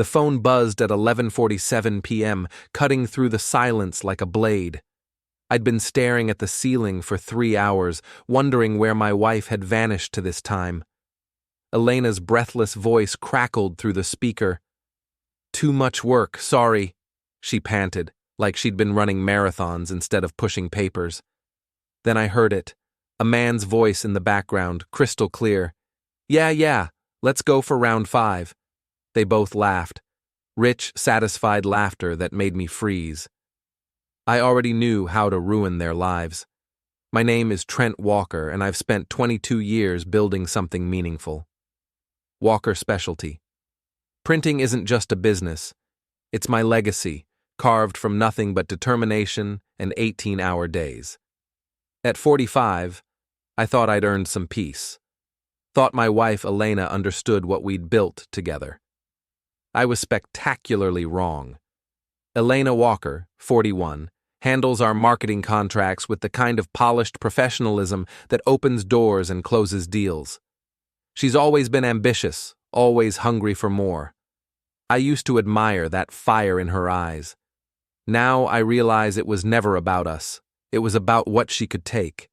The phone buzzed at 11:47 p.m., cutting through the silence like a blade. I'd been staring at the ceiling for 3 hours, wondering where my wife had vanished to this time. Elena's breathless voice crackled through the speaker. "Too much work, sorry," she panted, like she'd been running marathons instead of pushing papers. Then I heard it, a man's voice in the background, crystal clear. Yeah, let's go for round 5. They both laughed, rich, satisfied laughter that made me freeze. I already knew how to ruin their lives. My name is Trent Walker, and I've spent 22 years building something meaningful. Walker Specialty. Printing isn't just a business. It's my legacy, carved from nothing but determination and 18-hour days. At 45, I thought I'd earned some peace. Thought my wife Elena understood what we'd built together. I was spectacularly wrong. Elena Walker, 41, handles our marketing contracts with the kind of polished professionalism that opens doors and closes deals. She's always been ambitious, always hungry for more. I used to admire that fire in her eyes. Now I realize it was never about us. It was about what she could take.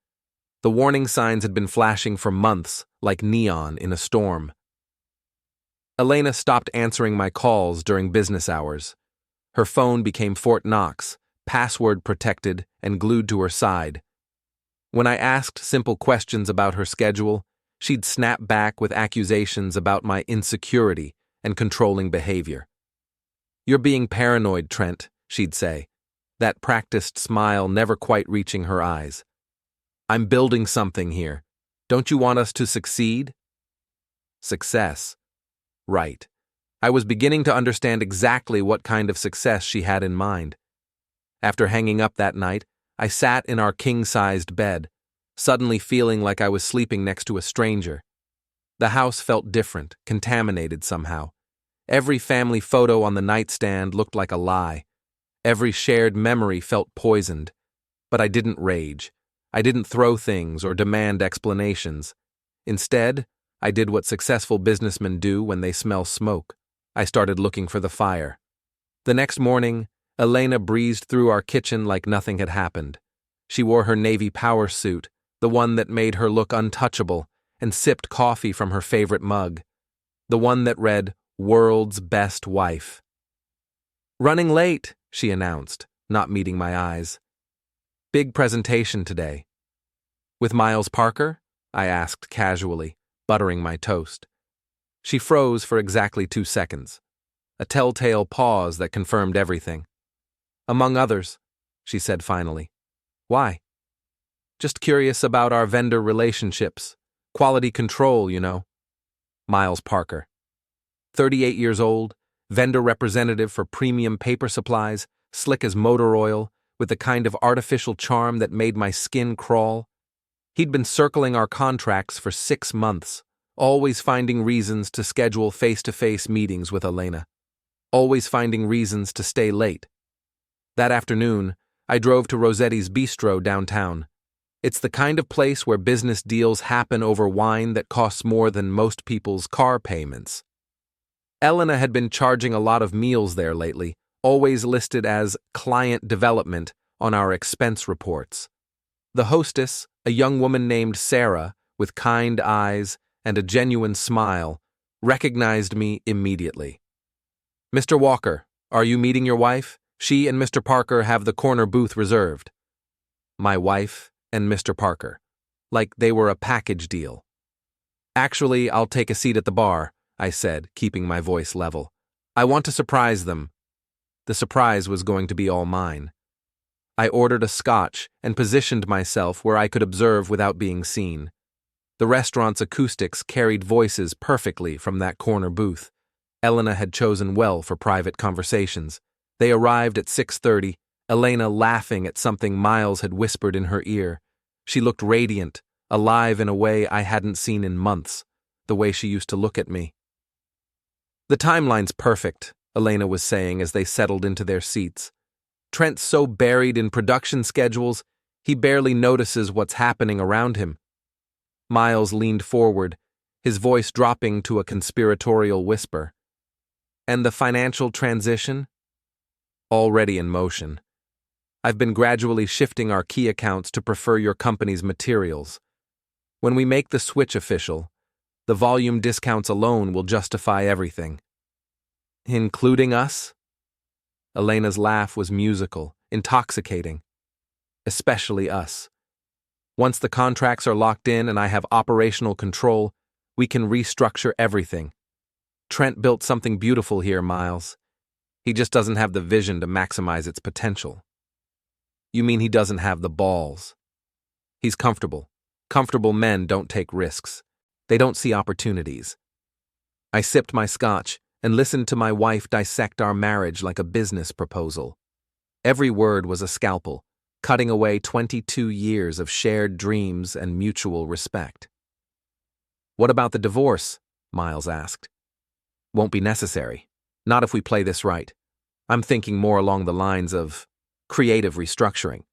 The warning signs had been flashing for months, like neon in a storm. Elena stopped answering my calls during business hours. Her phone became Fort Knox, password protected and glued to her side. When I asked simple questions about her schedule, she'd snap back with accusations about my insecurity and controlling behavior. "You're being paranoid, Trent," she'd say, that practiced smile never quite reaching her eyes. "I'm building something here. Don't you want us to succeed?" Success. Right. I was beginning to understand exactly what kind of success she had in mind. After hanging up that night, I sat in our king-sized bed, suddenly feeling like I was sleeping next to a stranger. The house felt different, contaminated somehow. Every family photo on the nightstand looked like a lie. Every shared memory felt poisoned. But I didn't rage. I didn't throw things or demand explanations. Instead, I did what successful businessmen do when they smell smoke. I started looking for the fire. The next morning, Elena breezed through our kitchen like nothing had happened. She wore her Navy power suit, the one that made her look untouchable, and sipped coffee from her favorite mug, the one that read, "World's Best Wife." "Running late," she announced, not meeting my eyes. "Big presentation today." "With Miles Parker?" I asked casually, buttering my toast. She froze for exactly 2 seconds, a telltale pause that confirmed everything. "Among others," she said finally. "Why?" "Just curious about our vendor relationships. Quality control, you know." Miles Parker. 38 years old, vendor representative for premium paper supplies, slick as motor oil, with the kind of artificial charm that made my skin crawl. He'd been circling our contracts for 6 months, always finding reasons to schedule face-to-face meetings with Elena, always finding reasons to stay late. That afternoon, I drove to Rossetti's Bistro downtown. It's the kind of place where business deals happen over wine that costs more than most people's car payments. Elena had been charging a lot of meals there lately, always listed as client development on our expense reports. The hostess, a young woman named Sarah, with kind eyes and a genuine smile, recognized me immediately. "Mr. Walker, are you meeting your wife? She and Mr. Parker have the corner booth reserved." My wife and Mr. Parker. Like they were a package deal. "Actually, I'll take a seat at the bar," I said, keeping my voice level. "I want to surprise them." The surprise was going to be all mine. I ordered a scotch and positioned myself where I could observe without being seen. The restaurant's acoustics carried voices perfectly from that corner booth. Elena had chosen well for private conversations. They arrived at 6:30, Elena laughing at something Miles had whispered in her ear. She looked radiant, alive in a way I hadn't seen in months, the way she used to look at me. "The timeline's perfect," Elena was saying as they settled into their seats. "Trent's so buried in production schedules, he barely notices what's happening around him." Miles leaned forward, his voice dropping to a conspiratorial whisper. And the financial transition? Already in motion. I've been gradually shifting our key accounts to prefer your company's materials. When we make the switch official, the volume discounts alone will justify everything. Including us? Elena's laugh was musical, intoxicating. Especially us. Once the contracts are locked in and I have operational control, we can restructure everything. Trent built something beautiful here, Miles. He just doesn't have the vision to maximize its potential. You mean he doesn't have the balls? He's comfortable. Comfortable men don't take risks. They don't see opportunities. I sipped my scotch and listened to my wife dissect our marriage like a business proposal. Every word was a scalpel, cutting away 22 years of shared dreams and mutual respect. What about the divorce? Miles asked. Won't be necessary. Not if we play this right. I'm thinking more along the lines of creative restructuring.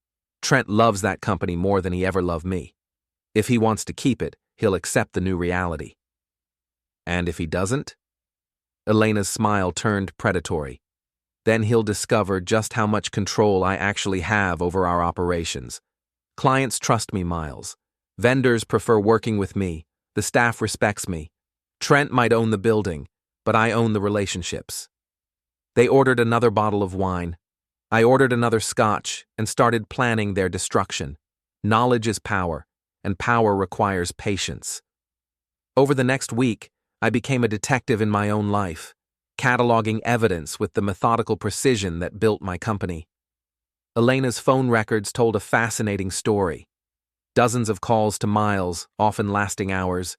Trent loves that company more than he ever loved me. If he wants to keep it, he'll accept the new reality. And if he doesn't? Elena's smile turned predatory. Then he'll discover just how much control I actually have over our operations. Clients trust me, Miles. Vendors prefer working with me. The staff respects me. Trent might own the building, but I own the relationships. They ordered another bottle of wine. I ordered another scotch and started planning their destruction. Knowledge is power, and power requires patience. Over the next week, I became a detective in my own life, cataloging evidence with the methodical precision that built my company. Elena's phone records told a fascinating story. Dozens of calls to Miles, often lasting hours.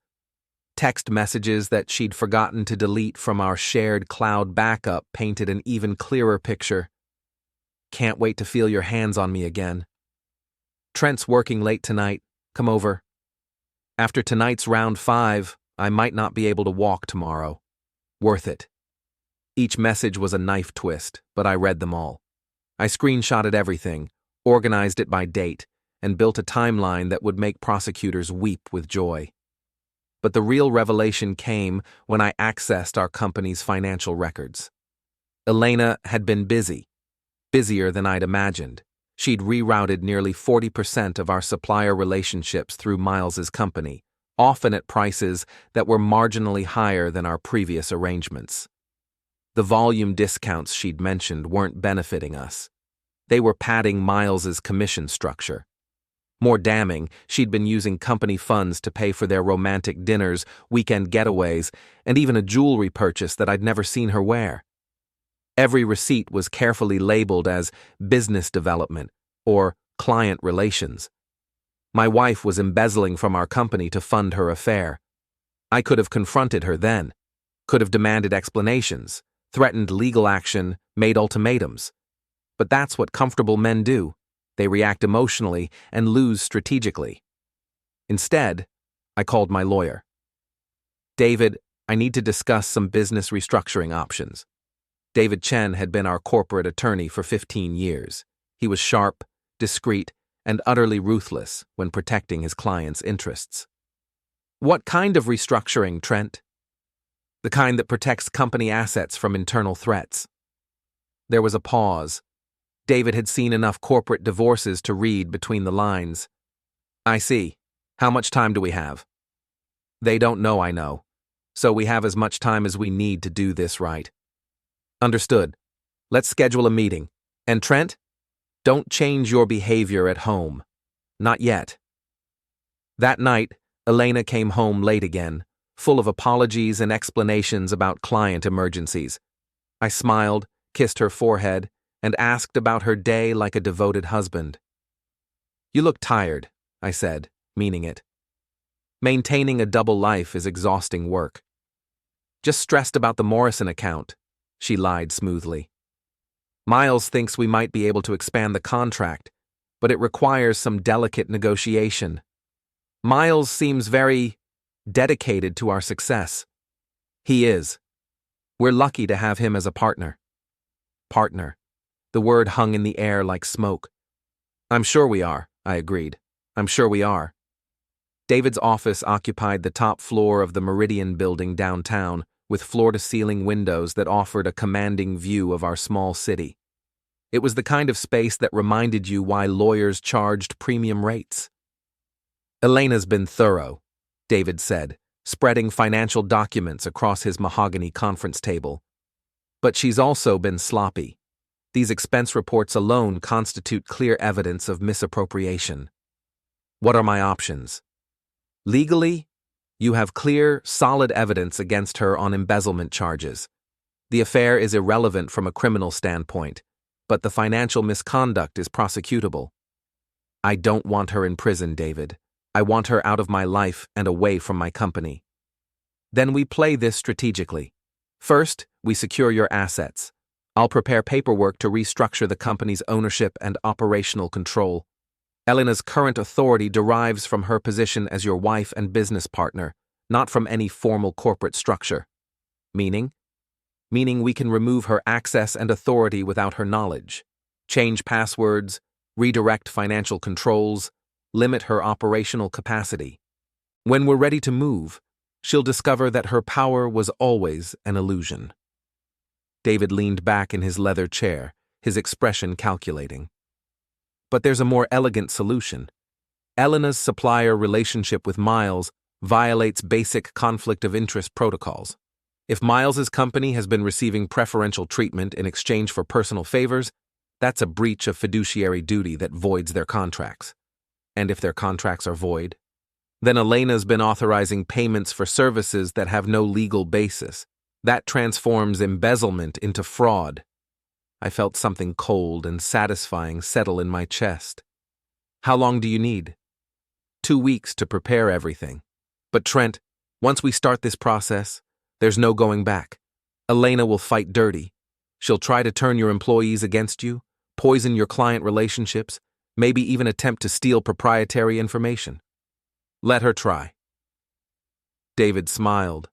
Text messages that she'd forgotten to delete from our shared cloud backup painted an even clearer picture. Can't wait to feel your hands on me again. Trent's working late tonight. Come over. After tonight's round 5, I might not be able to walk tomorrow. Worth it. Each message was a knife twist, but I read them all. I screenshotted everything, organized it by date, and built a timeline that would make prosecutors weep with joy. But the real revelation came when I accessed our company's financial records. Elena had been busy, busier than I'd imagined. She'd rerouted nearly 40% of our supplier relationships through Miles's company, often at prices that were marginally higher than our previous arrangements. The volume discounts she'd mentioned weren't benefiting us. They were padding Miles's commission structure. More damning, she'd been using company funds to pay for their romantic dinners, weekend getaways, and even a jewelry purchase that I'd never seen her wear. Every receipt was carefully labeled as business development or client relations. My wife was embezzling from our company to fund her affair. I could have confronted her then, could have demanded explanations, threatened legal action, made ultimatums. But that's what comfortable men do. They react emotionally and lose strategically. Instead, I called my lawyer. David, I need to discuss some business restructuring options. David Chen had been our corporate attorney for 15 years. He was sharp, discreet, and utterly ruthless when protecting his clients' interests. What kind of restructuring, Trent? The kind that protects company assets from internal threats. There was a pause. David had seen enough corporate divorces to read between the lines. I see. How much time do we have? They don't know I know. So we have as much time as we need to do this right. Understood. Let's schedule a meeting. And Trent, don't change your behavior at home. Not yet. That night, Elena came home late again, full of apologies and explanations about client emergencies. I smiled, kissed her forehead, and asked about her day like a devoted husband. You look tired, I said, meaning it. Maintaining a double life is exhausting work. Just stressed about the Morrison account, she lied smoothly. Miles thinks we might be able to expand the contract, but it requires some delicate negotiation. Miles seems very dedicated to our success. He is. We're lucky to have him as a partner. Partner. The word hung in the air like smoke. I'm sure we are, I agreed. I'm sure we are. David's office occupied the top floor of the Meridian building downtown, with floor-to-ceiling windows that offered a commanding view of our small city. It was the kind of space that reminded you why lawyers charged premium rates. "Elena's been thorough," David said, spreading financial documents across his mahogany conference table. "But she's also been sloppy. These expense reports alone constitute clear evidence of misappropriation. What are my options? Legally, you have clear, solid evidence against her on embezzlement charges. The affair is irrelevant from a criminal standpoint, but the financial misconduct is prosecutable. I don't want her in prison, David. I want her out of my life and away from my company." Then we play this strategically. First, we secure your assets. I'll prepare paperwork to restructure the company's ownership and operational control. Elena's current authority derives from her position as your wife and business partner, not from any formal corporate structure. Meaning we can remove her access and authority without her knowledge, change passwords, redirect financial controls, limit her operational capacity. When we're ready to move, she'll discover that her power was always an illusion. David leaned back in his leather chair, his expression calculating. But there's a more elegant solution. Elena's supplier relationship with Miles violates basic conflict of interest protocols. If Miles's company has been receiving preferential treatment in exchange for personal favors, that's a breach of fiduciary duty that voids their contracts. And if their contracts are void, then Elena's been authorizing payments for services that have no legal basis. That transforms embezzlement into fraud. I felt something cold and satisfying settle in my chest. "How long do you need?" 2 weeks to prepare everything. But Trent, once we start this process, there's no going back. Elena will fight dirty. She'll try to turn your employees against you, poison your client relationships, maybe even attempt to steal proprietary information. Let her try. David smiled,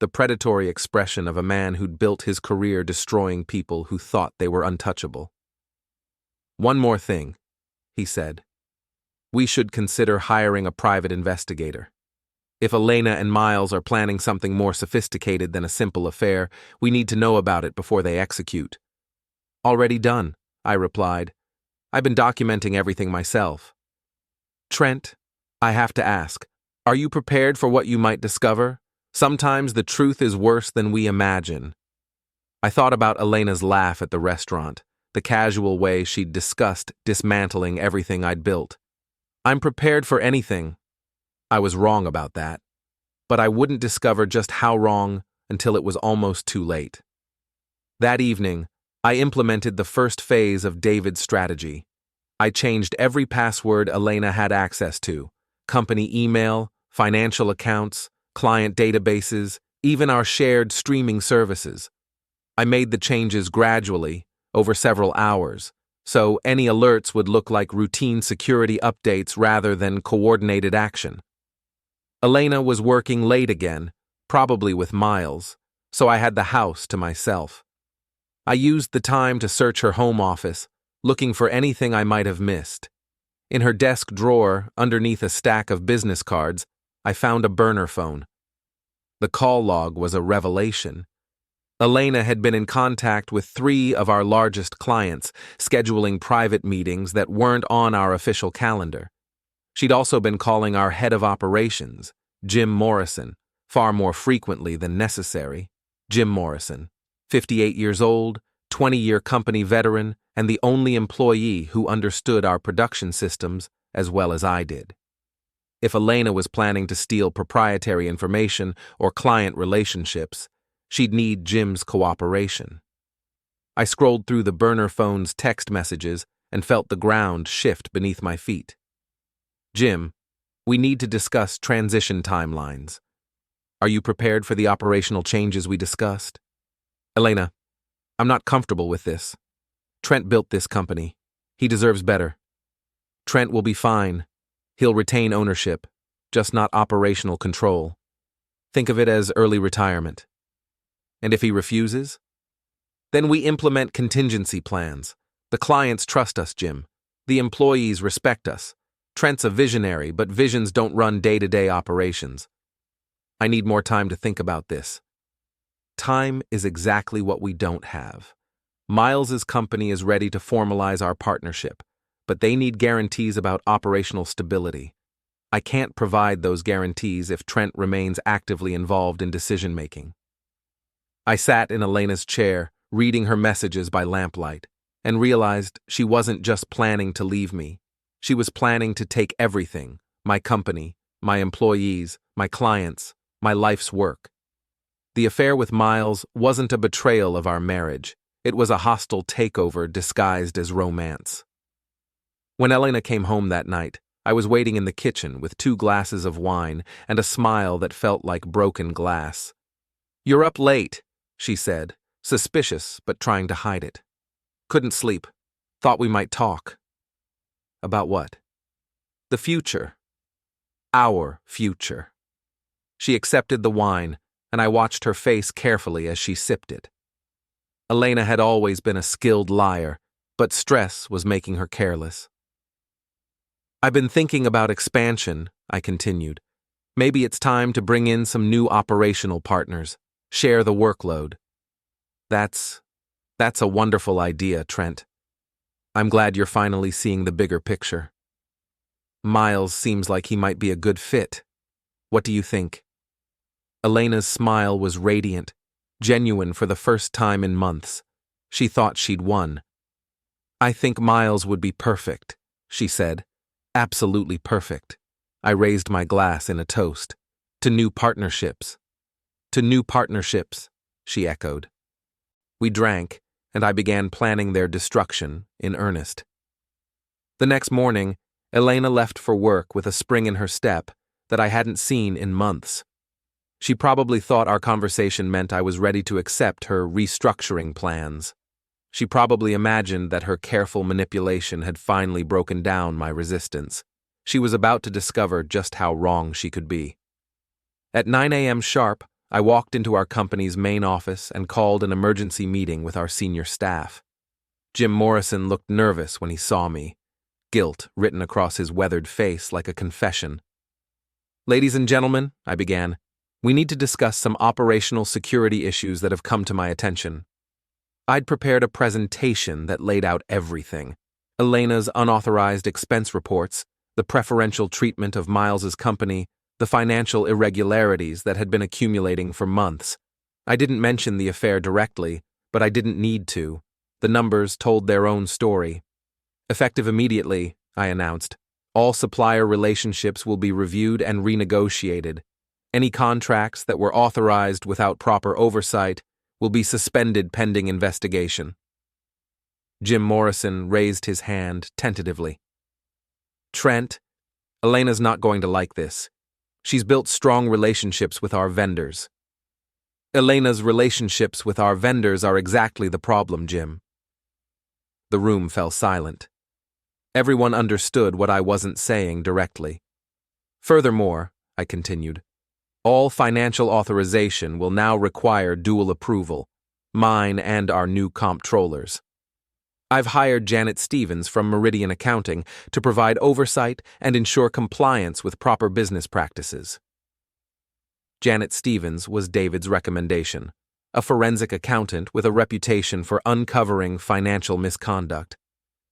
the predatory expression of a man who'd built his career destroying people who thought they were untouchable. "One more thing," he said. "We should consider hiring a private investigator. If Elena and Miles are planning something more sophisticated than a simple affair, we need to know about it before they execute." "Already done," I replied. "I've been documenting everything myself." "Trent, I have to ask, are you prepared for what you might discover? Sometimes the truth is worse than we imagine." I thought about Elena's laugh at the restaurant, the casual way she'd discussed dismantling everything I'd built. I'm prepared for anything. I was wrong about that, but I wouldn't discover just how wrong until it was almost too late. That evening, I implemented the first phase of David's strategy. I changed every password Elena had access to: company email, financial accounts, client databases, even our shared streaming services. I made the changes gradually, over several hours, so any alerts would look like routine security updates rather than coordinated action. Elena was working late again, probably with Miles, so I had the house to myself. I used the time to search her home office, looking for anything I might have missed. In her desk drawer, underneath a stack of business cards, I found a burner phone. The call log was a revelation. Elena had been in contact with 3 of our largest clients, scheduling private meetings that weren't on our official calendar. She'd also been calling our head of operations, Jim Morrison, far more frequently than necessary. Jim Morrison, 58 years old, 20-year company veteran, and the only employee who understood our production systems as well as I did. If Elena was planning to steal proprietary information or client relationships, she'd need Jim's cooperation. I scrolled through the burner phone's text messages and felt the ground shift beneath my feet. "Jim, we need to discuss transition timelines. Are you prepared for the operational changes we discussed?" "Elena, I'm not comfortable with this. Trent built this company. He deserves better. Trent will be fine. He'll retain ownership, just not operational control. Think of it as early retirement. And if he refuses? Then we implement contingency plans. The clients trust us, Jim. The employees respect us. Trent's a visionary, but visions don't run day-to-day operations. I need more time to think about this." Time is exactly what we don't have. Miles's company is ready to formalize our partnership, but they need guarantees about operational stability. I can't provide those guarantees if Trent remains actively involved in decision-making. I sat in Elena's chair, reading her messages by lamplight, and realized she wasn't just planning to leave me. She was planning to take everything: my company, my employees, my clients, my life's work. The affair with Miles wasn't a betrayal of our marriage. It was a hostile takeover disguised as romance. When Elena came home that night, I was waiting in the kitchen with 2 glasses of wine and a smile that felt like broken glass. "You're up late," she said, suspicious but trying to hide it. "Couldn't sleep. Thought we might talk." "About what?" "The future. Our future." She accepted the wine, and I watched her face carefully as she sipped it. Elena had always been a skilled liar, but stress was making her careless. "I've been thinking about expansion," I continued. "Maybe it's time to bring in some new operational partners, share the workload." That's a wonderful idea, Trent. I'm glad you're finally seeing the bigger picture. Miles seems like he might be a good fit. What do you think?" Elena's smile was radiant, genuine for the first time in months. She thought she'd won. "I think Miles would be perfect," she said. "Absolutely perfect." I raised my glass in a toast. "To new partnerships." "To new partnerships," she echoed. We drank, and I began planning their destruction in earnest. The next morning, Elena left for work with a spring in her step that I hadn't seen in months. She probably thought our conversation meant I was ready to accept her restructuring plans. She probably imagined that her careful manipulation had finally broken down my resistance. She was about to discover just how wrong she could be. At 9 a.m. sharp, I walked into our company's main office and called an emergency meeting with our senior staff. Jim Morrison looked nervous when he saw me, guilt written across his weathered face like a confession. "Ladies and gentlemen," I began, "we need to discuss some operational security issues that have come to my attention." I'd prepared a presentation that laid out everything: Elena's unauthorized expense reports, the preferential treatment of Miles's company, the financial irregularities that had been accumulating for months. I didn't mention the affair directly, but I didn't need to. The numbers told their own story. "Effective immediately," I announced, "all supplier relationships will be reviewed and renegotiated. Any contracts that were authorized without proper oversight will be suspended pending investigation." Jim Morrison raised his hand tentatively. "Trent, Elena's not going to like this. She's built strong relationships with our vendors." "Elena's relationships with our vendors are exactly the problem, Jim." The room fell silent. Everyone understood what I wasn't saying directly. "Furthermore," I continued, "all financial authorization will now require dual approval, mine and our new comptroller's. I've hired Janet Stevens from Meridian Accounting to provide oversight and ensure compliance with proper business practices." Janet Stevens was David's recommendation, a forensic accountant with a reputation for uncovering financial misconduct.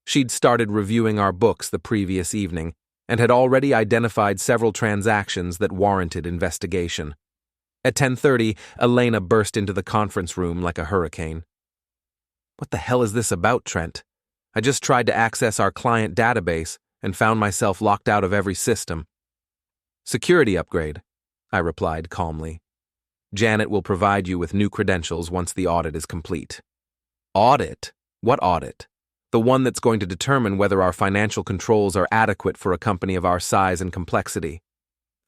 She'd started reviewing our books the previous evening and had already identified several transactions that warranted investigation. At 10:30, Elena burst into the conference room like a hurricane. "What the hell is this about, Trent? I just tried to access our client database and found myself locked out of every system." "Security upgrade," I replied calmly. "Janet will provide you with new credentials once the audit is complete." "Audit? What audit?" "The one that's going to determine whether our financial controls are adequate for a company of our size and complexity."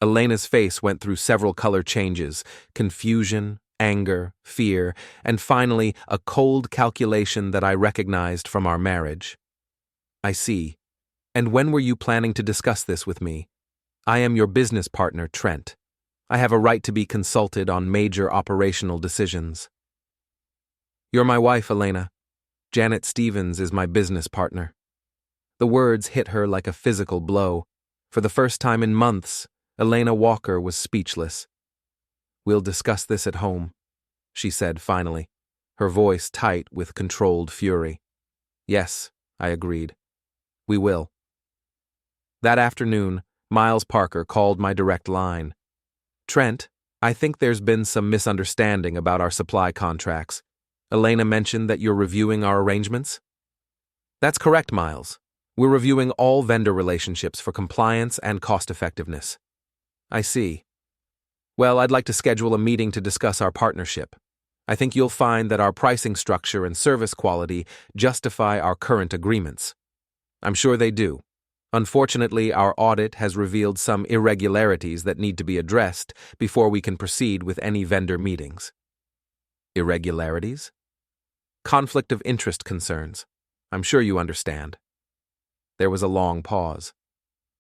Elena's face went through several color changes: confusion, anger, fear, and finally a cold calculation that I recognized from our marriage. "I see. And when were you planning to discuss this with me? I am your business partner, Trent. I have a right to be consulted on major operational decisions." "You're my wife, Elena. Janet Stevens is my business partner." The words hit her like a physical blow. For the first time in months, Elena Walker was speechless. "We'll discuss this at home." she said finally, her voice tight with controlled fury. Yes, I agreed. We will. That afternoon, Miles Parker called my direct line. Trent, I think there's been some misunderstanding about our supply contracts. Elena mentioned that you're reviewing our arrangements? That's correct, Miles. We're reviewing all vendor relationships for compliance and cost-effectiveness. I see. Well, I'd like to schedule a meeting to discuss our partnership. I think you'll find that our pricing structure and service quality justify our current agreements. I'm sure they do. Unfortunately, our audit has revealed some irregularities that need to be addressed before we can proceed with any vendor meetings. Irregularities? Conflict of interest concerns. I'm sure you understand. There was a long pause.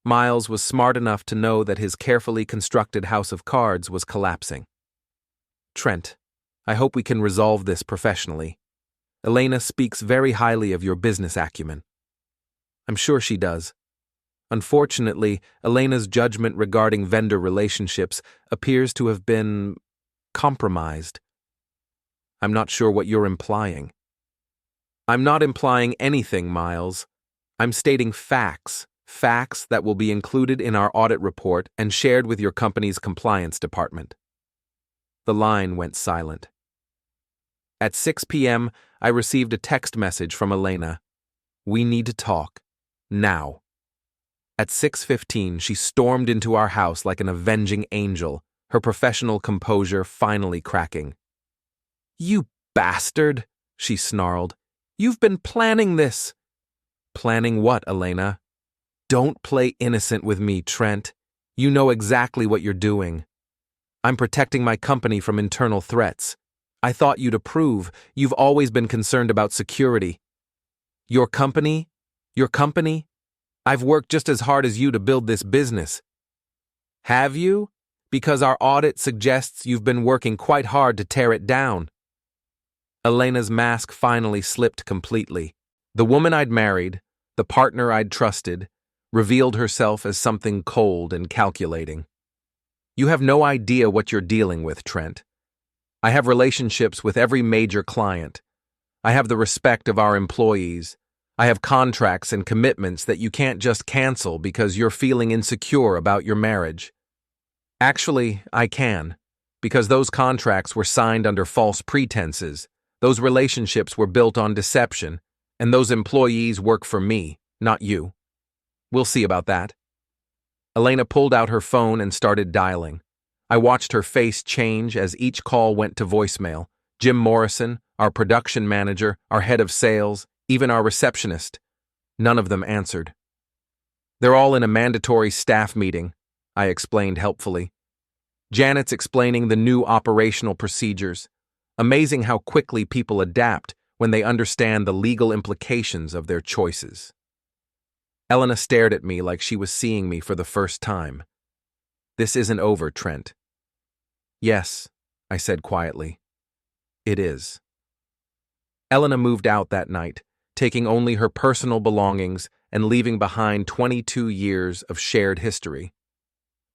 Miles was smart enough to know that his carefully constructed house of cards was collapsing. Trent, I hope we can resolve this professionally. Elena speaks very highly of your business acumen. I'm sure she does. Unfortunately, Elena's judgment regarding vendor relationships appears to have been compromised. I'm not sure what you're implying. I'm not implying anything, Miles. I'm stating facts that will be included in our audit report and shared with your company's compliance department. The line went silent. At 6 p.m., I received a text message from Elena. We need to talk. Now. At 6:15, she stormed into our house like an avenging angel, her professional composure finally cracking. You bastard, she snarled. You've been planning this. Planning what, Elena? Don't play innocent with me, Trent. You know exactly what you're doing. I'm protecting my company from internal threats. I thought you'd approve. You've always been concerned about security. Your company? Your company? I've worked just as hard as you to build this business. Have you? Because our audit suggests you've been working quite hard to tear it down. Elena's mask finally slipped completely. The woman I'd married, the partner I'd trusted, revealed herself as something cold and calculating. You have no idea what you're dealing with, Trent. I have relationships with every major client. I have the respect of our employees. I have contracts and commitments that you can't just cancel because you're feeling insecure about your marriage. Actually, I can, because those contracts were signed under false pretenses, those relationships were built on deception, and those employees work for me, not you. We'll see about that. Elena pulled out her phone and started dialing. I watched her face change as each call went to voicemail. Jim Morrison, our production manager, our head of sales, even our receptionist. None of them answered. They're all in a mandatory staff meeting, I explained helpfully. Janet's explaining the new operational procedures. Amazing how quickly people adapt when they understand the legal implications of their choices. Elena stared at me like she was seeing me for the first time. This isn't over, Trent. Yes, I said quietly. It is. Elena moved out that night, taking only her personal belongings and leaving behind 22 years of shared history.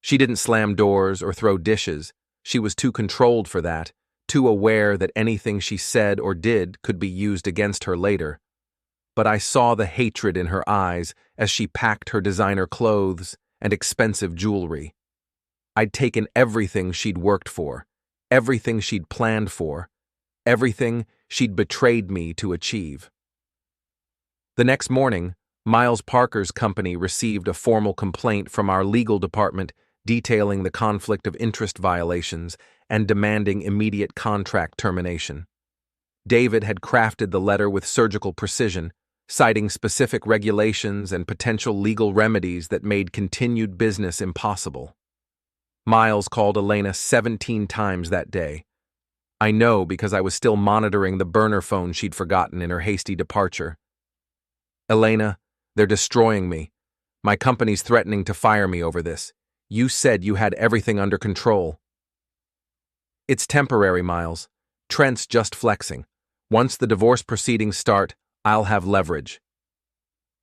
She didn't slam doors or throw dishes. She was too controlled for that, too aware that anything she said or did could be used against her later. But I saw the hatred in her eyes as she packed her designer clothes and expensive jewelry. I'd taken everything she'd worked for, everything she'd planned for, everything she'd betrayed me to achieve. The next morning, Miles Parker's company received a formal complaint from our legal department detailing the conflict of interest violations and demanding immediate contract termination. David had crafted the letter with surgical precision, citing specific regulations and potential legal remedies that made continued business impossible. Miles called Elena 17 times that day. I know because I was still monitoring the burner phone she'd forgotten in her hasty departure. Elena, they're destroying me. My company's threatening to fire me over this. You said you had everything under control. It's temporary, Miles. Trent's just flexing. Once the divorce proceedings start, I'll have leverage.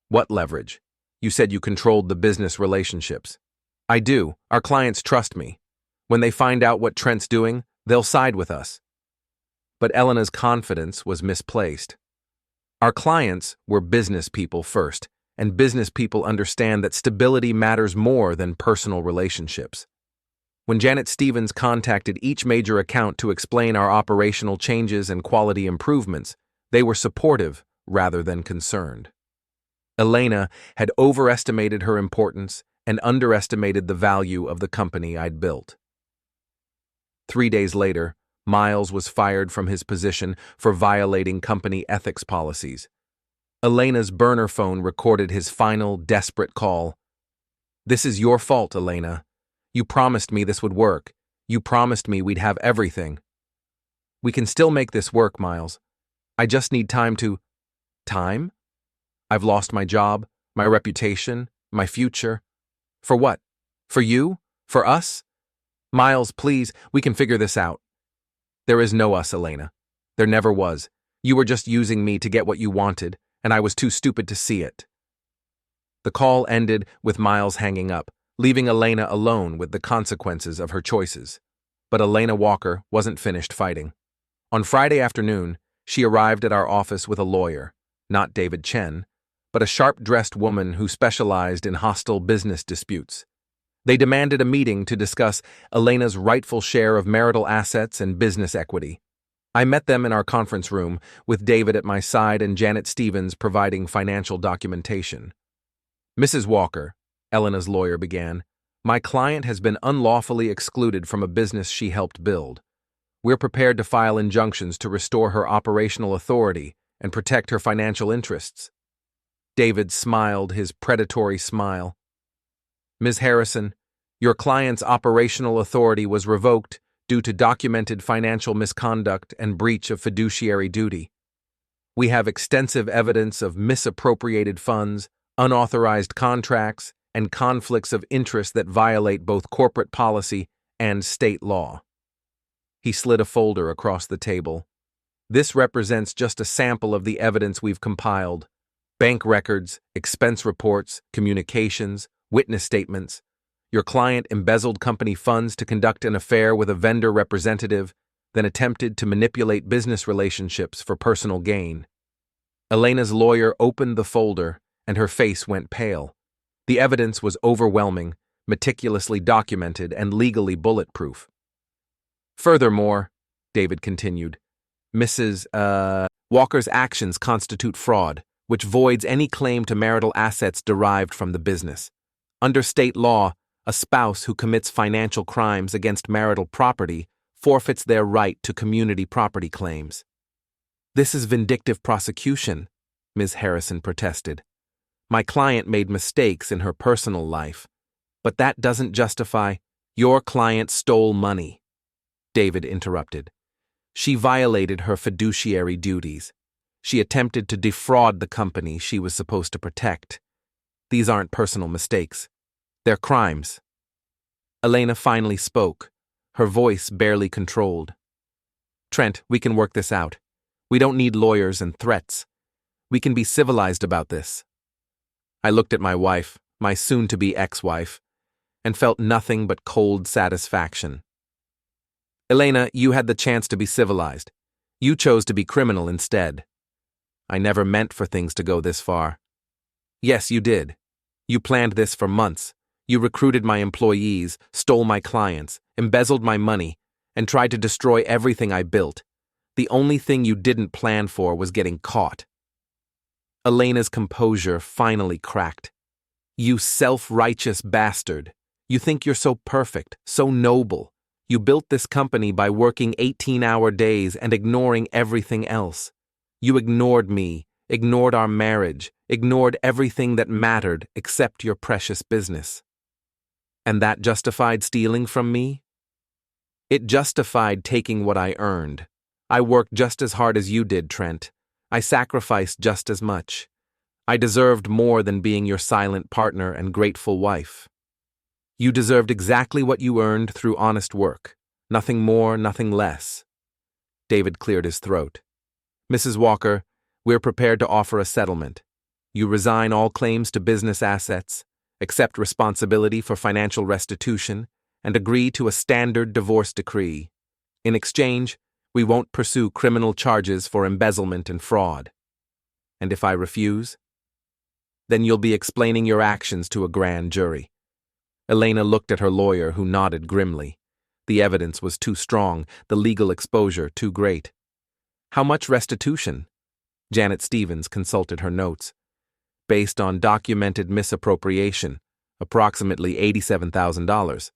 What leverage? You said you controlled the business relationships. I do. Our clients trust me. When they find out what Trent's doing, they'll side with us. but Elena's confidence was misplaced. Our clients were business people first, and business people understand that stability matters more than personal relationships. When Janet Stevens contacted each major account to explain our operational changes and quality improvements, they were supportive rather than concerned. Elena had overestimated her importance and underestimated the value of the company I'd built. 3 days later, Miles was fired from his position for violating company ethics policies. Elena's burner phone recorded his final, desperate call. "This is your fault, Elena. You promised me this would work. You promised me we'd have everything." "We can still make this work, Miles. I just need time to—" "Time? I've lost my job, my reputation, my future. For what? For you? For us? Miles, please, we can figure this out." "There is no us, Elena. There never was. You were just using me to get what you wanted, and I was too stupid to see it." The call ended with Miles hanging up, leaving Elena alone with the consequences of her choices. But Elena Walker wasn't finished fighting. On Friday afternoon, she arrived at our office with a lawyer, not David Chen, but a sharp-dressed woman who specialized in hostile business disputes. They demanded a meeting to discuss Elena's rightful share of marital assets and business equity. I met them in our conference room, with David at my side and Janet Stevens providing financial documentation. "Mrs. Walker," Elena's lawyer began, "my client has been unlawfully excluded from a business she helped build. We're prepared to file injunctions to restore her operational authority and protect her financial interests." David smiled his predatory smile. "Ms. Harrison, your client's operational authority was revoked due to documented financial misconduct and breach of fiduciary duty. We have extensive evidence of misappropriated funds, unauthorized contracts, and conflicts of interest that violate both corporate policy and state law." He slid a folder across the table. "This represents just a sample of the evidence we've compiled. Bank records, expense reports, communications, witness statements. Your client embezzled company funds to conduct an affair with a vendor representative, then attempted to manipulate business relationships for personal gain." Elena's lawyer opened the folder, and her face went pale. The evidence was overwhelming, meticulously documented, and legally bulletproof. "Furthermore," David continued, "Mrs. Walker's actions constitute fraud, which voids any claim to marital assets derived from the business. Under state law, a spouse who commits financial crimes against marital property forfeits their right to community property claims." "This is vindictive prosecution," Ms. Harrison protested. "My client made mistakes in her personal life, but that doesn't justify—" "Your client stole money," David interrupted. "She violated her fiduciary duties. She attempted to defraud the company she was supposed to protect. These aren't personal mistakes. They're crimes." Elena finally spoke, her voice barely controlled. "Trent, we can work this out. We don't need lawyers and threats. We can be civilized about this." I looked at my wife, my soon-to-be ex-wife, and felt nothing but cold satisfaction. "Elena, you had the chance to be civilized. You chose to be criminal instead. I never meant for things to go this far." "Yes, you did. You planned this for months. You recruited my employees, stole my clients, embezzled my money, and tried to destroy everything I built. The only thing you didn't plan for was getting caught." Elena's composure finally cracked. "You self-righteous bastard. You think you're so perfect, so noble. You built this company by working 18-hour days and ignoring everything else. You ignored me, ignored our marriage, ignored everything that mattered except your precious business. And that justified stealing from me? It justified taking what I earned. I worked just as hard as you did, Trent. I sacrificed just as much. I deserved more than being your silent partner and grateful wife. You deserved exactly what you earned through honest work. Nothing more, nothing less." David cleared his throat. "Mrs. Walker, we're prepared to offer a settlement. You resign all claims to business assets, accept responsibility for financial restitution, and agree to a standard divorce decree. In exchange, We won't pursue criminal charges for embezzlement and fraud. And if I refuse? Then you'll be explaining your actions to a grand jury. Elena looked at her lawyer, who nodded grimly. The evidence was too strong, the legal exposure too great. How much restitution? Janet Stevens consulted her notes. Based on documented misappropriation, approximately $87,000.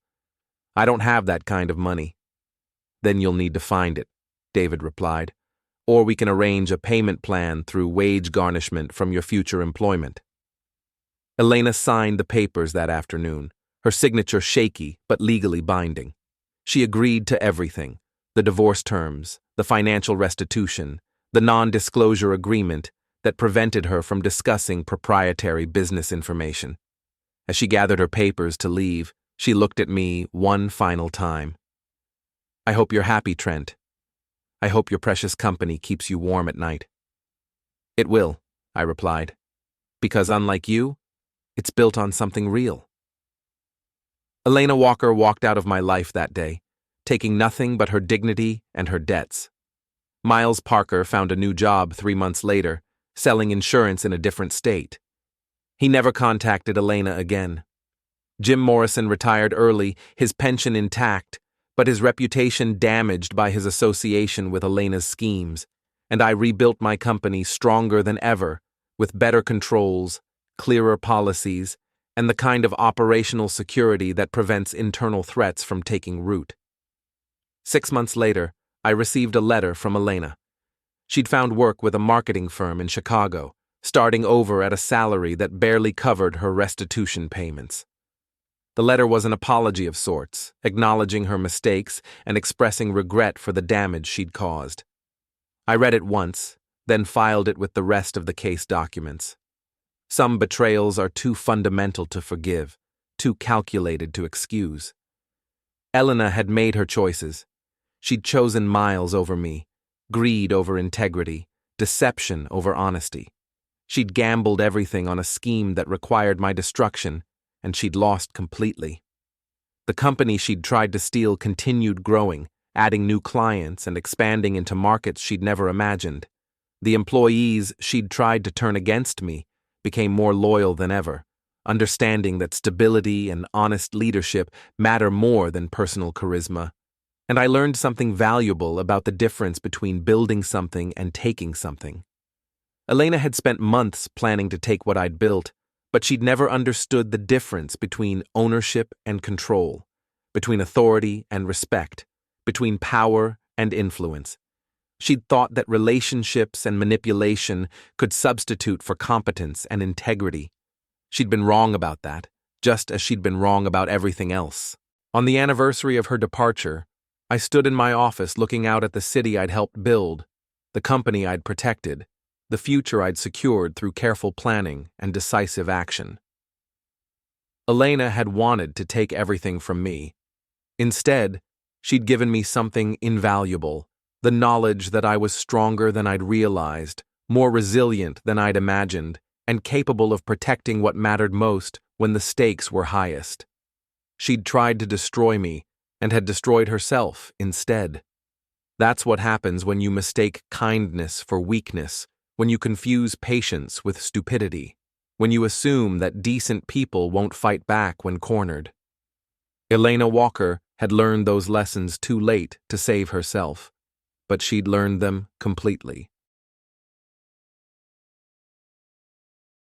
I don't have that kind of money. Then you'll need to find it, David replied. Or we can arrange a payment plan through wage garnishment from your future employment. Elena signed the papers that afternoon, her signature shaky but legally binding. She agreed to everything: the divorce terms, the financial restitution, the non-disclosure agreement that prevented her from discussing proprietary business information. As she gathered her papers to leave, she looked at me one final time. I hope you're happy, Trent. I hope your precious company keeps you warm at night. It will, I replied, because unlike you, it's built on something real. Elena Walker walked out of my life that day, taking nothing but her dignity and her debts. Miles Parker found a new job 3 months later, selling insurance in a different state. He never contacted Elena again. Jim Morrison retired early, his pension intact, but his reputation damaged by his association with Elena's schemes, and I rebuilt my company stronger than ever, with better controls, clearer policies, and the kind of operational security that prevents internal threats from taking root. 6 months later, I received a letter from Elena. She'd found work with a marketing firm in Chicago, starting over at a salary that barely covered her restitution payments. The letter was an apology of sorts, acknowledging her mistakes and expressing regret for the damage she'd caused. I read it once, then filed it with the rest of the case documents. Some betrayals are too fundamental to forgive, too calculated to excuse. Elena had made her choices. She'd chosen Miles over me, greed over integrity, deception over honesty. She'd gambled everything on a scheme that required my destruction, and she'd lost completely. The company she'd tried to steal continued growing, adding new clients and expanding into markets she'd never imagined. The employees she'd tried to turn against me became more loyal than ever, understanding that stability and honest leadership matter more than personal charisma. And I learned something valuable about the difference between building something and taking something. Elena had spent months planning to take what I'd built, but she'd never understood the difference between ownership and control, between authority and respect, between power and influence. She'd thought that relationships and manipulation could substitute for competence and integrity. She'd been wrong about that, just as she'd been wrong about everything else. On the anniversary of her departure, I stood in my office looking out at the city I'd helped build, the company I'd protected, the future I'd secured through careful planning and decisive action. Elena had wanted to take everything from me. Instead, she'd given me something invaluable, the knowledge that I was stronger than I'd realized, more resilient than I'd imagined, and capable of protecting what mattered most when the stakes were highest. She'd tried to destroy me, and had destroyed herself instead. That's what happens when you mistake kindness for weakness, when you confuse patience with stupidity, when you assume that decent people won't fight back when cornered. Elena Walker had learned those lessons too late to save herself, but she'd learned them completely.